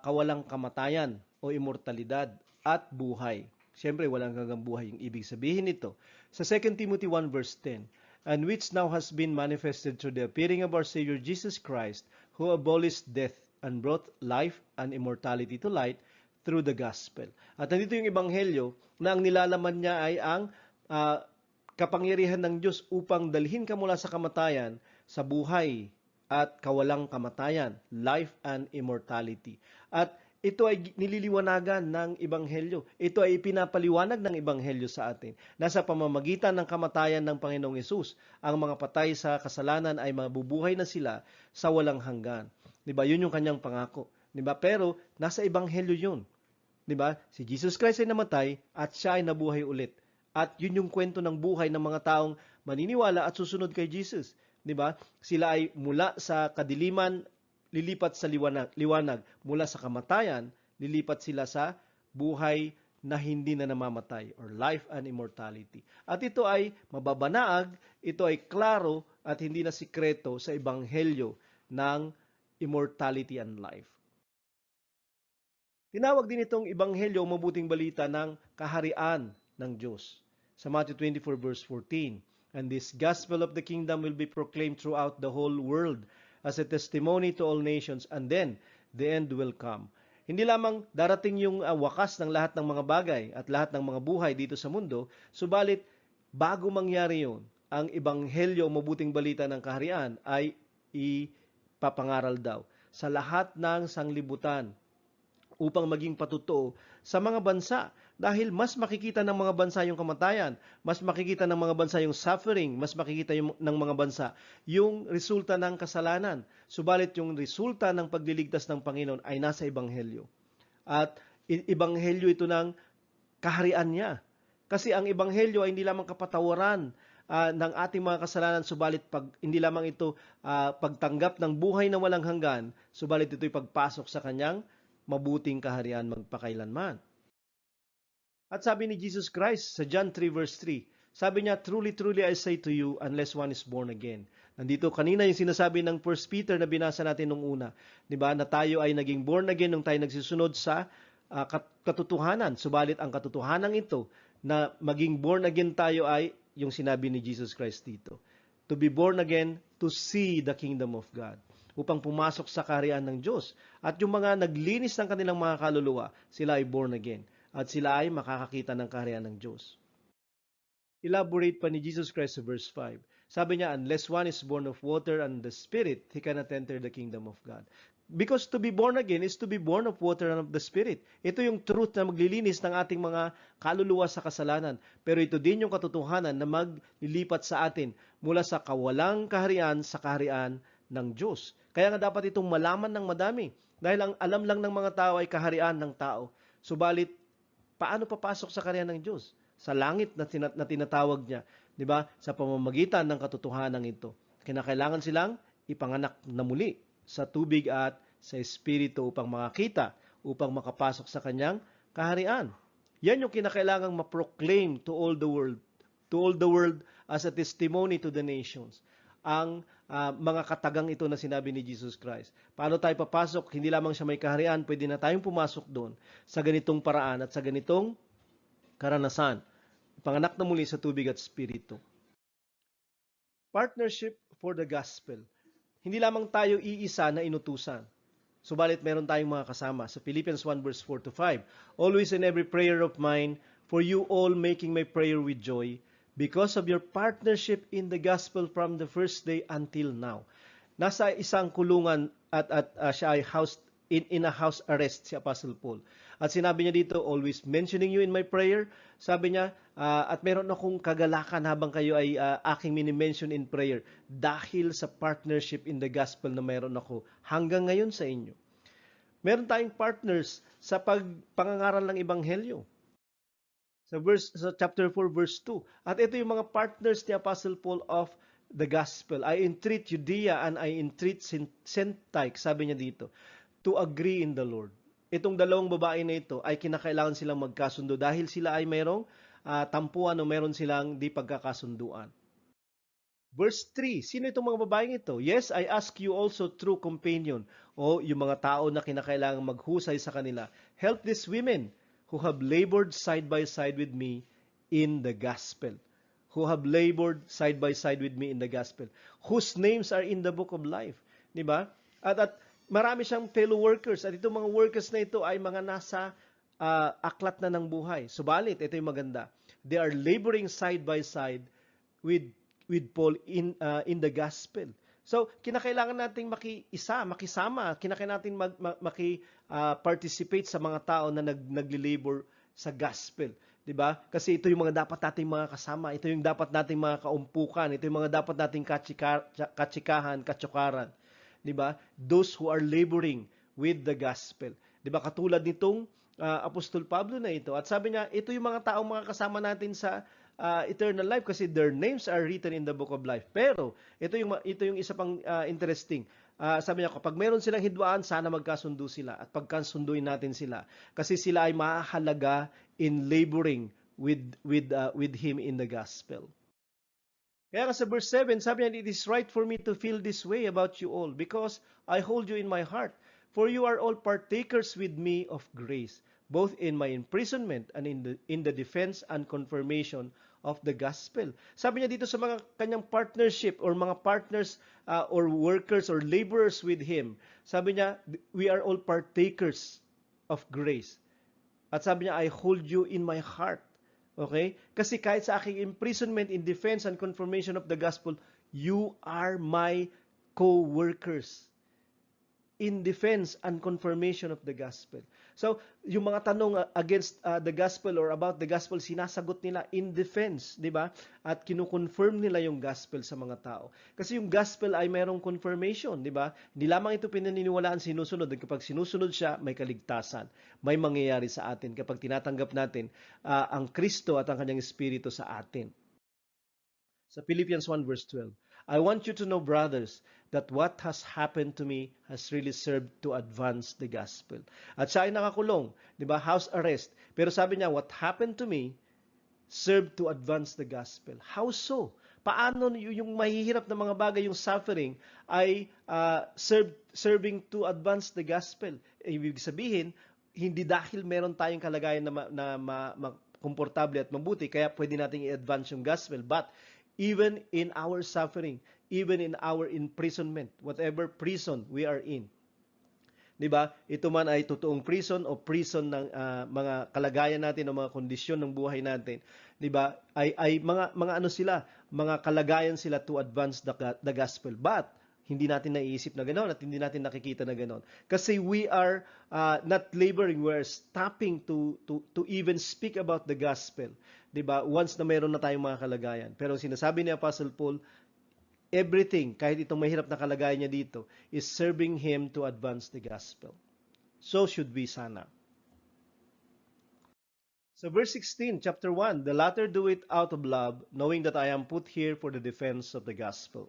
kawalang kamatayan o immortalidad at buhay. Siyempre, walang hanggang buhay yung ibig sabihin nito. Sa 2 Timothy 1 verse 10, and which now has been manifested through the appearing of our Savior Jesus Christ, who abolished death and brought life and immortality to light through the gospel. At nandito yung ebanghelyo na ang nilalaman niya ay ang kapangyarihan ng Diyos upang dalhin ka mula sa kamatayan sa buhay at kawalang kamatayan, life and immortality. At ito ay nililiwanagan ng ebanghelyo. Ito ay ipinapaliwanag ng ebanghelyo sa atin. Nasa pamamagitan ng kamatayan ng Panginoong Hesus, ang mga patay sa kasalanan ay mabubuhay na sila sa walang hanggan. 'Di ba? Yun yung kanyang pangako. 'Di ba? Pero nasa ebanghelyo yun. 'Di ba? Si Jesus Christ ay namatay at siya ay nabuhay ulit. At yun yung kwento ng buhay ng mga taong maniniwala at susunod kay Jesus. 'Di ba? Sila ay mula sa kadiliman lilipat sa liwanag. Mula sa kamatayan, lilipat sila sa buhay na hindi na namamatay or life and immortality. At ito ay mababanaag, ito ay klaro at hindi na sikreto sa ebanghelyo ng immortality and life. Tinawag din itong ebanghelyo o mabuting balita ng kaharian ng Diyos. Sa Matthew 24 verse 14, and this gospel of the kingdom will be proclaimed throughout the whole world as a testimony to all nations, and then the end will come. Hindi lamang darating yung wakas ng lahat ng mga bagay at lahat ng mga buhay dito sa mundo, subalit bago mangyari yun, ang ebanghelyo o mabuting balita ng kaharian ay ipapangaral daw sa lahat ng sanglibutan upang maging patutuo sa mga bansa. Dahil mas makikita ng mga bansa yung kamatayan, mas makikita ng mga bansa yung suffering, mas makikita ng mga bansa yung resulta ng kasalanan. Subalit yung resulta ng pagliligtas ng Panginoon ay nasa ebanghelyo. At ebanghelyo ito ng kaharian niya. Kasi ang ebanghelyo ay hindi lamang kapatawaran ng ating mga kasalanan, subalit hindi lamang ito pagtanggap ng buhay na walang hanggan, subalit ito'y pagpasok sa kanyang mabuting kaharian magpakailanman. At sabi ni Jesus Christ sa John 3 verse 3, sabi niya, truly, truly I say to you, unless one is born again. Nandito kanina yung sinasabi ng 1 Peter na binasa natin nung una. Diba? Na tayo ay naging born again nung tayo nagsisunod sa katotohanan. Subalit ang katotohanan ito na maging born again tayo ay yung sinabi ni Jesus Christ dito. To be born again, to see the kingdom of God. Upang pumasok sa kaharian ng Diyos. At yung mga naglinis ng kanilang mga kaluluwa, sila ay born again. At sila ay makakakita ng kaharian ng Diyos. Elaborate pa ni Jesus Christ sa verse 5. Sabi niya, unless one is born of water and the Spirit, he cannot enter the kingdom of God. Because to be born again is to be born of water and of the Spirit. Ito yung truth na maglilinis ng ating mga kaluluwa sa kasalanan. Pero ito din yung katotohanan na maglilipat sa atin mula sa kawalang kaharian sa kaharian ng Diyos. Kaya nga dapat itong malaman ng madami. Dahil ang alam lang ng mga tao ay kaharian ng tao. Subalit, paano papasok sa kaharian ng Diyos? Sa langit na tinatawag niya, 'di ba? Sa pamamagitan ng katotohanan ito. Kinakailangan silang ipanganak na muli sa tubig at sa espiritu upang makakita, upang makapasok sa kanyang kaharian. Yan yung kinakailangang ma-proclaim to all the world as a testimony to the nations. Ang mga katagang ito na sinabi ni Jesus Christ. Paano tayo papasok? Hindi lamang siya may kaharian, pwede na tayong pumasok doon sa ganitong paraan at sa ganitong karanasan. Panganak na muli sa tubig at espiritu. Partnership for the gospel. Hindi lamang tayo iisa na inutusan. Subalit meron tayong mga kasama. Sa Philippians 1 verse 4 to 5. Always in every prayer of mine, for you all making my prayer with joy, because of your partnership in the gospel from the first day until now. Nasa isang kulungan at siya ay in a house arrest si Apostle Paul. At sinabi niya dito, always mentioning you in my prayer. Sabi niya, at meron akong kagalakan habang kayo ay aking mini-mention in prayer dahil sa partnership in the gospel na meron ako hanggang ngayon sa inyo. Meron tayong partners sa pangangaral ng ebanghelyo. Sa chapter 4 verse 2. At ito yung mga partners ni Apostle Paul of the gospel. I entreat Judea and I entreat Syntyche, sabi niya dito, to agree in the Lord. Itong dalawang babae na ito ay kinakailangan silang magkasundo dahil sila ay mayroong tampuan o meron silang di pagkakasunduan. Verse 3, sino itong mga babaeng ito? Yes, I ask you also true companion, o yung mga tao na kinakailangan maghusay sa kanila. Help these women who have labored side by side with me in the gospel. Who have labored side by side with me in the gospel. Whose names are in the book of life. Diba? At marami siyang fellow workers. At itong mga workers na ito ay mga nasa aklat na ng buhay. Subalit, ito yung maganda. They are laboring side by side with Paul in the gospel. So, kinakailangan nating makisama, kinakailangan nating participate sa mga tao na nagli-labor sa gospel. 'Di ba? Kasi ito yung mga dapat nating mga kasama, ito yung dapat nating mga kaumpukan, ito yung mga dapat nating katsikahan, katsukaran. 'Di ba? Those who are laboring with the gospel. 'Di ba? Katulad nitong Apostol Pablo na ito. At sabi niya, ito yung mga taong mga kasama natin sa eternal life kasi their names are written in the book of life. Pero ito yung isa pang interesting. Sabi niya, kapag meron silang hidwaan, sana magkasundo sila at pagkasunduin natin sila kasi sila ay mahalaga in laboring with him in the gospel. Kaya sa verse 7, sabi niya, it is right for me to feel this way about you all because I hold you in my heart. For you are all partakers with me of grace, both in my imprisonment and in the defense and confirmation of the gospel. Sabi niya dito sa mga kanyang partnership or mga partners or workers or laborers with him, sabi niya, we are all partakers of grace. At sabi niya, I hold you in my heart. Okay? Kasi kahit sa aking imprisonment in defense and confirmation of the gospel, you are my co-workers in defense and confirmation of the gospel. So, yung mga tanong against the gospel or about the gospel, sinasagot nila in defense, di ba? At kinukonfirm nila yung gospel sa mga tao. Kasi yung gospel ay mayroong confirmation, di ba? Hindi lamang ito pinaniniwalaan, sinusunod. At kapag sinusunod siya, may kaligtasan. May mangyayari sa atin kapag tinatanggap natin ang Kristo at ang kanyang Espiritu sa atin. Sa Philippians 1 verse 12, I want you to know, brothers, that what has happened to me has really served to advance the gospel. At siya ay nakakulong, di ba? House arrest. Pero sabi niya, what happened to me served to advance the gospel. How so? Paano yung mahihirap na mga bagay, yung suffering, ay serving to advance the gospel? Ibig sabihin, hindi dahil meron tayong kalagayan komportable at mabuti, kaya pwede nating i-advance yung gospel. But even in our suffering, even in our imprisonment, whatever prison we are in, 'di ba? Ito man ay totoong prison o prison ng mga kalagayan natin o mga kondisyon ng buhay natin, 'di ba? Ay mga ano sila, mga kalagayan sila to advance the gospel. But hindi natin naiisip na ganoon at hindi natin nakikita na ganoon. Kasi we are not laboring, we are stopping to even speak about the gospel. 'Di ba? Once na mayroon na tayong mga kalagayan. Pero sinasabi ni Apostle Paul, everything, kahit itong mahirap na kalagayan niya dito, is serving him to advance the gospel. So should we sana. So verse 16, chapter 1, the latter do it out of love, knowing that I am put here for the defense of the gospel.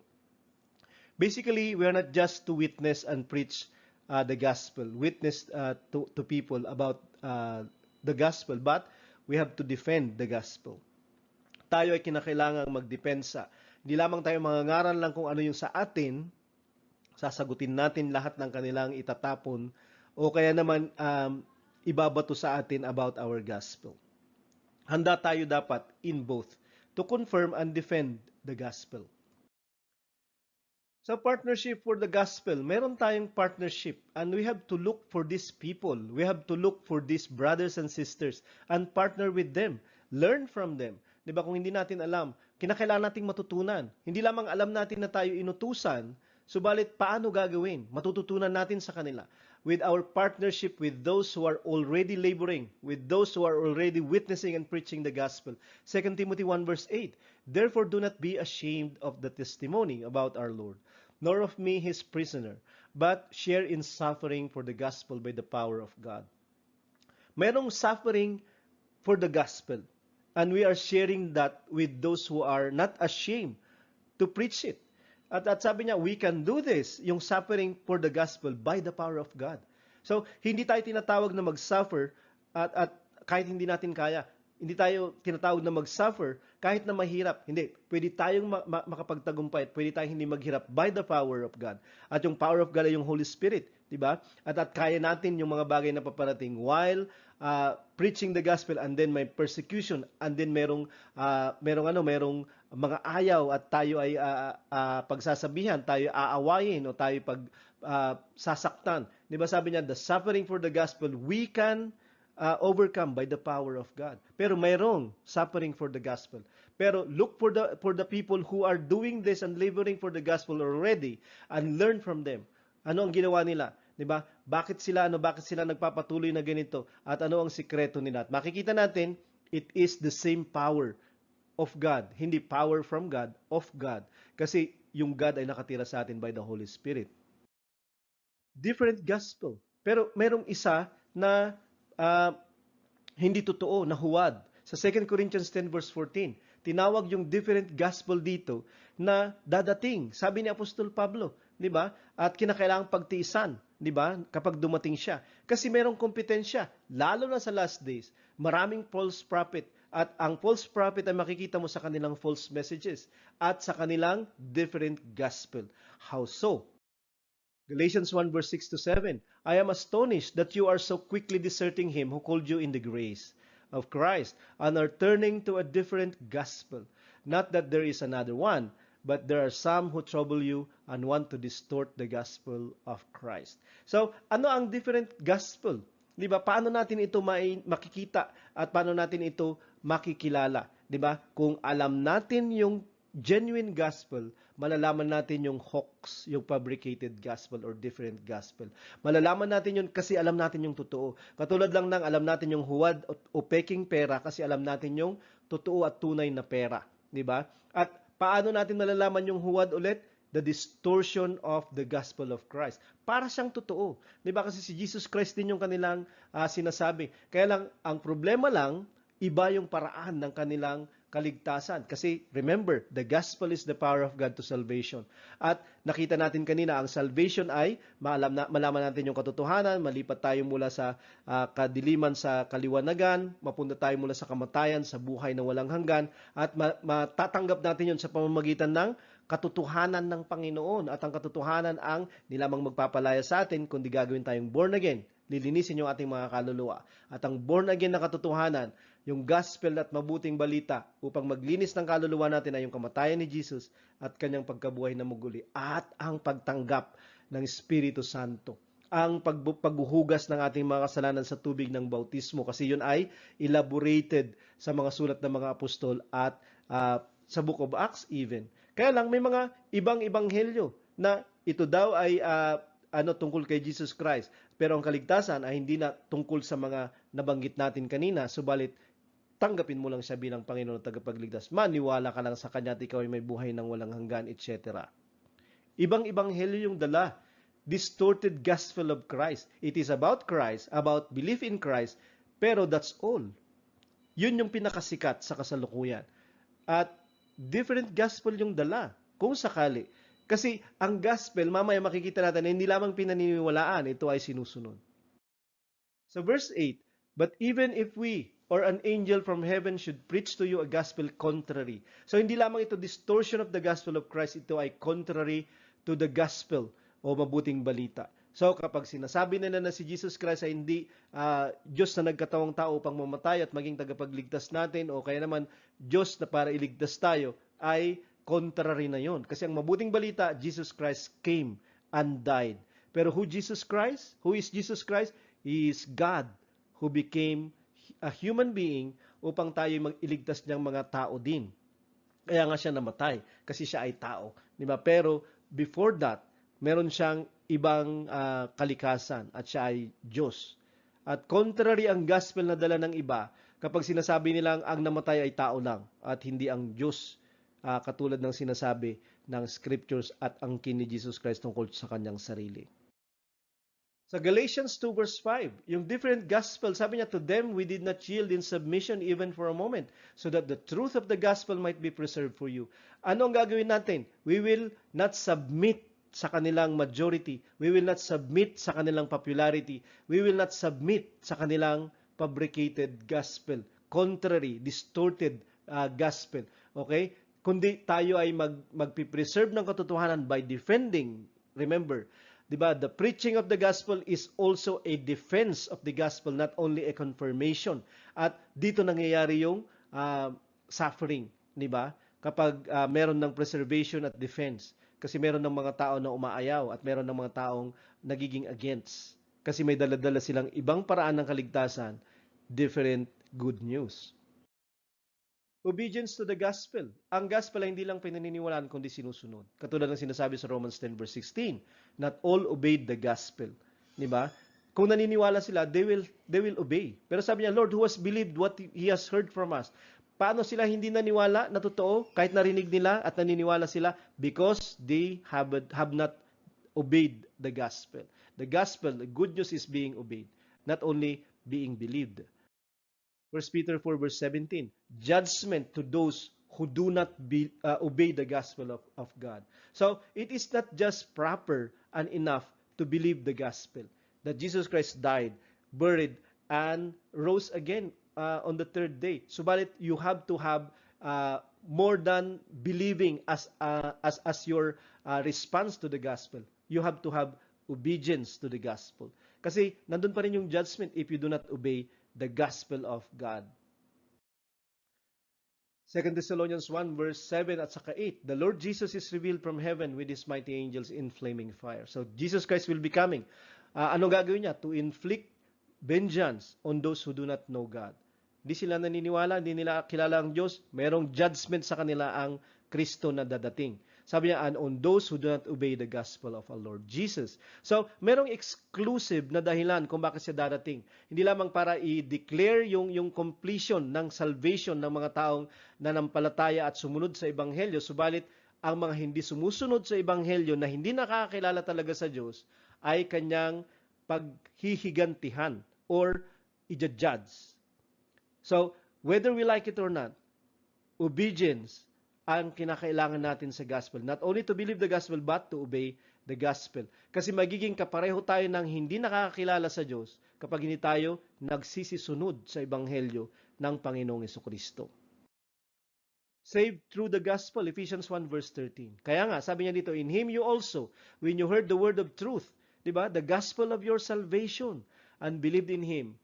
Basically, we are not just to witness and preach the gospel, witness to people about the gospel, but we have to defend the gospel. Tayo ay kinakailangang magdepensa. Hindi lamang tayo mangangaral lang kung ano yung sa atin, sasagutin natin lahat ng kanilang itatapon, o kaya naman ibabato sa atin about our gospel. Handa tayo dapat in both to confirm and defend the gospel. Sa partnership for the gospel, meron tayong partnership and we have to look for these people. We have to look for these brothers and sisters and partner with them. Learn from them. Diba, kung hindi natin alam, kinakailangan nating matutunan. Hindi lamang alam natin na tayo inutusan, subalit paano gagawin? Matututunan natin sa kanila. With our partnership with those who are already laboring, with those who are already witnessing and preaching the gospel. 2 Timothy 1 verse 8, therefore do not be ashamed of the testimony about our Lord, nor of me his prisoner, but share in suffering for the gospel by the power of God. Mayroong suffering for the gospel. And we are sharing that with those who are not ashamed to preach it. At sabi niya, we can do this, yung suffering for the gospel by the power of God. So, hindi tayo tinatawag na mag-suffer at kahit hindi natin kaya. Hindi tayo tinatawag na mag-suffer kahit na mahirap. Hindi. Pwede tayong makapagtagumpay at pwede tayong hindi maghirap by the power of God. At yung power of God ay yung Holy Spirit. Diba? At kaya natin yung mga bagay na paparating while preaching the gospel, and then may persecution, and then merong mga ayaw at tayo ay pagsasabihan, tayo aawayin o tayo sasaktan. Diba sabi niya, the suffering for the gospel, we can overcome by the power of God. Pero mayroong suffering for the gospel. Pero look for the people who are doing this and laboring for the gospel already and learn from them. Ano ang ginawa nila? 'Di ba? Bakit sila nagpapatuloy na ganito? At ano ang sikreto nila? At makikita natin, it is the same power of God. Hindi power from God, of God. Kasi yung God ay nakatira sa atin by the Holy Spirit. Different gospel. Pero merong isa na hindi totoo, na huwad. Sa 2 Corinthians 10 verse 14, tinawag yung different gospel dito na dadating. Sabi ni Apostol Pablo, 'di ba? At kinakailangang pagtiisan, 'di ba? Kapag dumating siya. Kasi merong kompetensya, lalo na sa last days. Maraming false prophet, at ang false prophet ay makikita mo sa kanilang false messages at sa kanilang different gospel. How so? Galatians 1 verse 6 to 7, I am astonished that you are so quickly deserting him who called you in the grace of Christ and are turning to a different gospel. Not that there is another one, but there are some who trouble you and want to distort the gospel of Christ. So, ano ang different gospel? Di ba? Paano natin ito makikita at paano natin ito makikilala? Di ba? Kung alam natin yung genuine gospel, malalaman natin yung hoax, yung fabricated gospel or different gospel. Malalaman natin yun kasi alam natin yung totoo. Katulad lang ng alam natin yung huwad o peking pera kasi alam natin yung totoo at tunay na pera. Di ba? At paano natin malalaman yung huwad ulit? The distortion of the gospel of Christ. Para siyang totoo. Di ba? Kasi si Jesus Christ din yung kanilang sinasabi. Kaya lang, ang problema lang, iba yung paraan ng kanilang kaligtasan. Kasi remember, the gospel is the power of God to salvation. At nakita natin kanina, ang salvation ay malaman natin yung katotohanan, malipat tayo mula sa kadiliman sa kaliwanagan, mapunta tayo mula sa kamatayan sa buhay na walang hanggan, at matatanggap natin yun sa pamamagitan ng katotohanan ng Panginoon. At ang katotohanan ang nilamang magpapalaya sa atin kundi gagawin tayong born again. lilinisin yung ating mga kaluluwa. At ang born again na katotohanan, yung gospel at mabuting balita upang maglinis ng kaluluwa natin ay yung kamatayan ni Jesus at kanyang pagkabuhay na muli at ang pagtanggap ng Espiritu Santo. Ang paghuhugas ng ating mga kasalanan sa tubig ng bautismo kasi yun ay elaborated sa mga sulat ng mga apostol at sa Book of Acts even. Kaya lang may mga ibang ebanghelyo na ito daw ay tungkol kay Jesus Christ. Pero ang kaligtasan ay hindi na tungkol sa mga nabanggit natin kanina, subalit tanggapin mo lang siya bilang Panginoon at tagapagligtas. Maniwala ka lang sa Kanya at ikaw ay may buhay ng walang hanggan, etc. Ibang ebanghelyo yung dala. Distorted gospel of Christ. It is about Christ, about belief in Christ, pero that's all. Yun yung pinakasikat sa kasalukuyan. At different gospel yung dala, kung sakali. Kasi ang gospel, mamaya makikita natin, hindi lamang pinaniniwalaan, ito ay sinusunod. So verse 8, but even if we or an angel from heaven should preach to you a gospel contrary. So hindi lamang ito distortion of the gospel of Christ, ito ay contrary to the gospel o mabuting balita. So kapag sinasabi nila na si Jesus Christ ay hindi Diyos na nagkatawang tao upang mamatay at maging tagapagligtas natin o kaya naman Diyos na para iligtas tayo, ay contrary na yon. Kasi ang mabuting balita, Jesus Christ came and died. Pero who Jesus Christ? Who is Jesus Christ? He is God who became a human being upang tayo mag-iligtas niyang mga tao din. Kaya nga siya namatay kasi siya ay tao. Diba? Pero before that, meron siyang ibang kalikasan at siya ay Diyos. At contrary ang gospel na dala ng iba, kapag sinasabi nilang ang namatay ay tao lang at hindi ang Diyos, katulad ng sinasabi ng scriptures at angkin ni Jesus Christ tungkol sa kanyang sarili. Sa Galatians 2 verse 5, yung different gospel, sabi niya, to them we did not yield in submission even for a moment, so that the truth of the gospel might be preserved for you. Ano ang gagawin natin? We will not submit sa kanilang majority. We will not submit sa kanilang popularity. We will not submit sa kanilang fabricated gospel. Contrary, distorted gospel. Okay? Kundi tayo ay magpipreserve ng katotohanan by defending. Remember, diba, the preaching of the gospel is also a defense of the gospel, not only a confirmation. At dito nangyayari yung suffering, diba? Kapag meron ng preservation at defense. Kasi meron ng mga tao na umaayaw at meron ng mga taong nagiging against. Kasi may dala-dala silang ibang paraan ng kaligtasan, different good news. Obedience to the gospel. Ang gospel ay hindi lang pinaniniwalaan kundi sinusunod. Katulad ng sinasabi sa Romans 10 verse 16, not all obeyed the gospel. Diba? Kung naniniwala sila, they will obey. Pero sabi niya, Lord, who has believed what He has heard from us? Paano sila hindi naniwala na totoo kahit narinig nila at naniniwala sila? Because they have not obeyed the gospel. The gospel, the good news is being obeyed, not only being believed. 1 Peter 4 verse 17, judgment to those who do not obey the gospel of God. So, it is not just proper and enough to believe the gospel, that Jesus Christ died, buried, and rose again on the third day. Subalit, you have to have more than believing as your response to the gospel. You have to have obedience to the gospel. Kasi nandun pa rin yung judgment if you do not obey the gospel of God. 2 Thessalonians 1 verse 7 at saka 8, the Lord Jesus is revealed from heaven with His mighty angels in flaming fire. So, Jesus Christ will be coming. Anong gagawin niya? To inflict vengeance on those who do not know God. Hindi sila naniniwala, hindi nila kilala ang Diyos, merong judgment sa kanila ang Kristo na dadating. Sabi niya, and on those who do not obey the gospel of our Lord Jesus. So, merong exclusive na dahilan kung bakit siya dadating. Hindi lamang para i-declare yung completion ng salvation ng mga taong nanampalataya at sumunod sa Ebanghelyo, subalit ang mga hindi sumusunod sa Ebanghelyo na hindi nakakakilala talaga sa Diyos ay kanyang paghihigantihan or i-judge. So, whether we like it or not, obedience ang kinakailangan natin sa gospel. Not only to believe the gospel, but to obey the gospel. Kasi magiging kapareho tayo ng hindi nakakakilala sa Diyos kapag hindi tayo nagsisisunod sa Ebanghelyo ng Panginoong Jesucristo. Saved through the gospel, Ephesians 1 verse 13. Kaya nga, sabi niya dito, in Him you also, when you heard the word of truth, diba? The gospel of your salvation. and believed in Him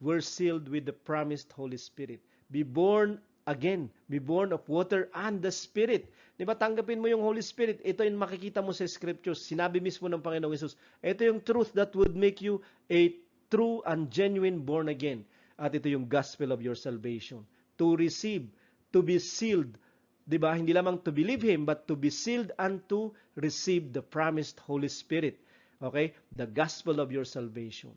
were sealed with the promised Holy Spirit. Be born again. Be born of water and the Spirit. Di ba, tanggapin mo yung Holy Spirit. Ito yung makikita mo sa Scriptures. Sinabi mismo ng Panginoong Hesus. Ito yung truth that would make you a true and genuine born again. At ito yung gospel of your salvation. To receive, to be sealed. Di ba? Hindi lamang to believe Him, but to be sealed and to receive the promised Holy Spirit. Okay? The gospel of your salvation.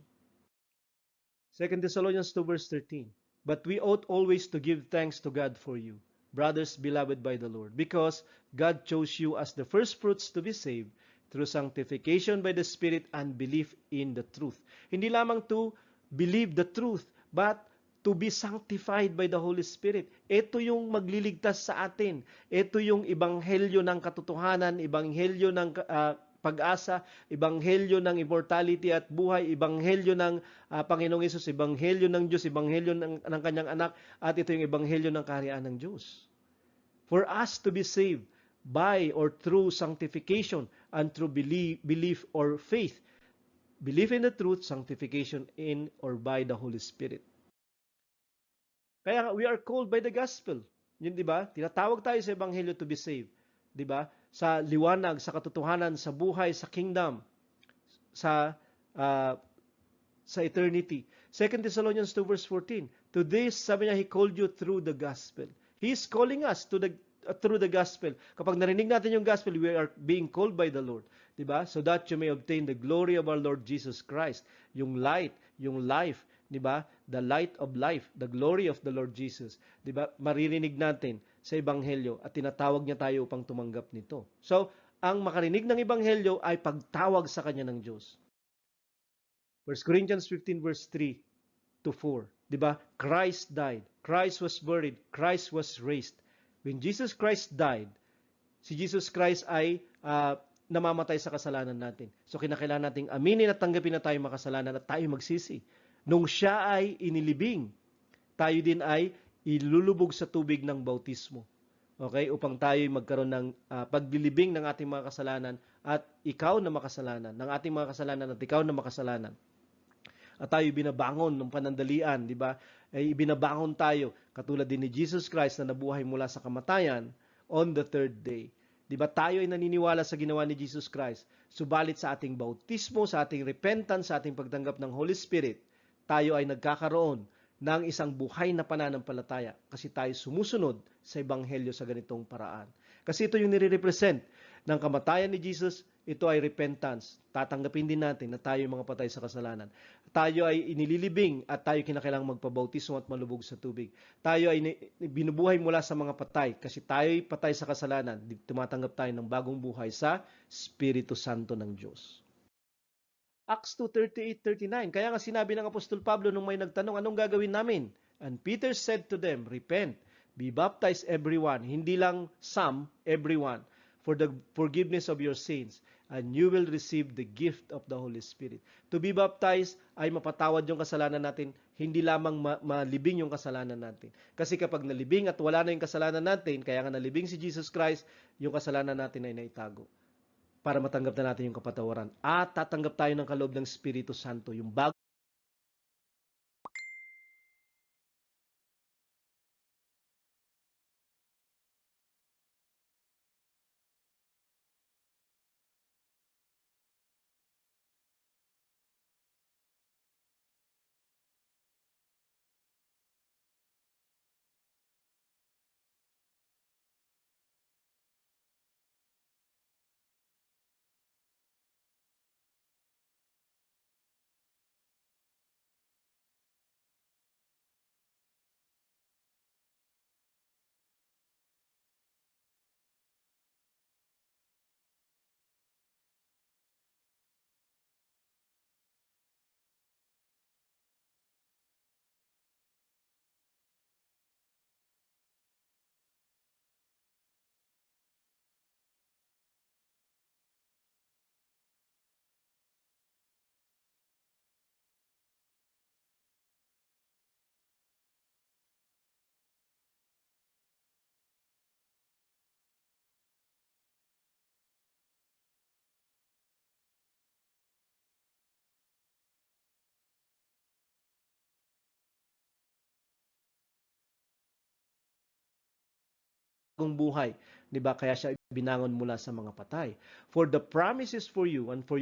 2 Thessalonians 2 verse 13. But we ought always to give thanks to God for you, brothers beloved by the Lord, because God chose you as the first fruits to be saved through sanctification by the Spirit and belief in the truth. Hindi lamang to believe the truth, but to be sanctified by the Holy Spirit. Ito yung magliligtas sa atin. Ito yung ebanghelyo ng katotohanan, ebanghelyo ng pag-asa, ebanghelyo ng immortality at buhay, ebanghelyo ng Panginoong Hesus, ebanghelyo ng Diyos, ebanghelyo ng kanyang anak, at ito yung ebanghelyo ng kaharian ng Diyos. For us to be saved by or through sanctification and through belief or faith. Belief in the truth, sanctification in or by the Holy Spirit. Kaya we are called by the gospel. Yun, di ba? Tinatawag tayo sa ebanghelyo to be saved. Di ba? Sa liwanag, sa katotohanan, sa buhay, sa kingdom, sa eternity. 2 Thessalonians 2 verse 14. To this, sabi niya, He called you through the gospel. He is calling us through the gospel. Kapag narinig natin yung gospel, we are being called by the Lord. Diba? So that you may obtain the glory of our Lord Jesus Christ. Yung light, yung life, diba? The light of life, the glory of the Lord Jesus. Diba? Maririnig natin sa ebanghelyo at tinatawag niya tayo upang tumanggap nito. So, ang makarinig ng ebanghelyo ay pagtawag sa kanya ng Diyos. 1 Corinthians 15 verse 3 to 4. Diba? Christ died. Christ was buried. Christ was raised. When Jesus Christ died, si Jesus Christ ay namamatay sa kasalanan natin. So kinakailangan nating aminin at tanggapin na tayo makasalanan at tayo magsisi. Nung siya ay inilibing, tayo din ay ilulubog sa tubig ng bautismo. Okay? Upang tayo magkaroon ng paglilibing ng ating mga kasalanan at ikaw na makasalanan, ng ating mga kasalanan at ikaw na makasalanan. At tayo binabangon ng panandalian, di ba? Ay binabangon tayo katulad din ni Jesus Christ na nabuhay mula sa kamatayan on the third day. Di ba? Tayo ay naniniwala sa ginawa ni Jesus Christ. Subalit sa ating bautismo, sa ating repentance, sa ating pagtanggap ng Holy Spirit, tayo ay nagkakaroon ng isang buhay na pananampalataya kasi tayo sumusunod sa ebanghelyo sa ganitong paraan. Kasi ito yung nire-represent ng kamatayan ni Jesus, ito ay repentance. Tatanggapin din natin na tayo mga patay sa kasalanan. Tayo ay inililibing at tayo kinakailangang magpabautismo at malubog sa tubig. Tayo ay binubuhay mula sa mga patay kasi tayo ay patay sa kasalanan. Tumatanggap tayo ng bagong buhay sa Espiritu Santo ng Diyos. Acts 2:38-39. Kaya nga sinabi ng Apostol Pablo nung may nagtanong, anong gagawin namin? And Peter said to them, repent, be baptized everyone, hindi lang some, everyone, for the forgiveness of your sins, and you will receive the gift of the Holy Spirit. To be baptized ay mapatawad yung kasalanan natin, hindi lamang malibing yung kasalanan natin. Kasi kapag nalibing at wala na yung kasalanan natin, kaya nga nalibing si Jesus Christ, yung kasalanan natin ay naitago. Para matanggap na natin yung kapatawaran. At tatanggap tayo ng kaloob ng Espiritu Santo, yung bago panibagong buhay. 'Di ba? Kaya siya binangon mula sa mga patay. For the promises for you and for your